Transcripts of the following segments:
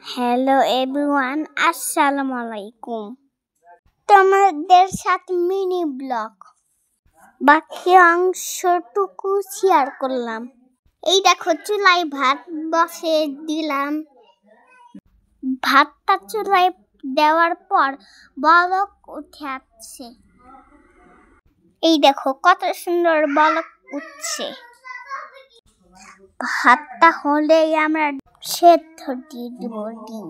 Hello everyone, আসসালামু আলাইকুম। তোমাদের সাথে মিনি ব্লগ বাকি অংশটুকু শেয়ার করলাম। এই দেখো, চুলায় ভাত বসে দিলাম। ভাতটা চুলায় দেওয়ার পর বলক উঠে আসছে। এই দেখো কত সুন্দর বলক উঠছে। ভাতটা হলেই আমরা সেদ্ধ দিয়ে দিব ডিম।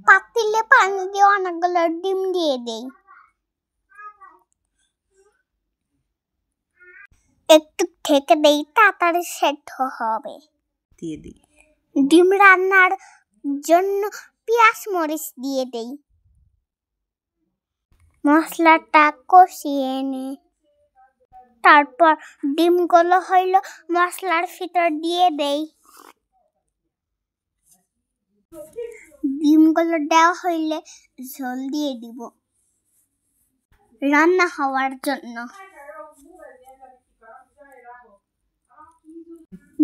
পাতিলে পানি দিয়ে অনেকগুলো ডিম দিয়ে দেই। একটু ঢেকে দেই, তাড়াতাড়ি সেদ্ধ হবে। ডিম রান্নার জন্য পেঁয়াজ মরিচ দিয়ে দেই। মশলাটা কষিয়ে এনে তারপর ডিমগুলো হইল মশলার ভিতর দিয়ে দেই। ডিমগুলো দেওয়া হইলে ঝোল দিয়ে দিব রান্না হওয়ার জন্য।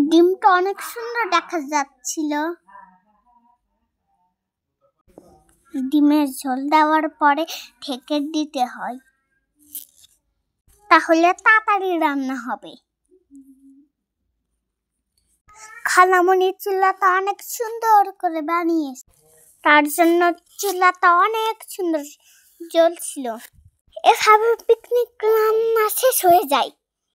ডিমটা অনেক সুন্দর দেখা যাচ্ছিল। ডিমের ঝোল দেওয়ার পরে ঢেকে দিতে হয়, তাহলে তাড়াতাড়ি রান্না হবে। খালামণির চুলাটা অনেক সুন্দর করে বানিয়েছে, তার জন্য চুলাটা অনেক সুন্দর জ্বলছিল। এভাবে পিকনিক রান্না শেষ হয়ে যায়।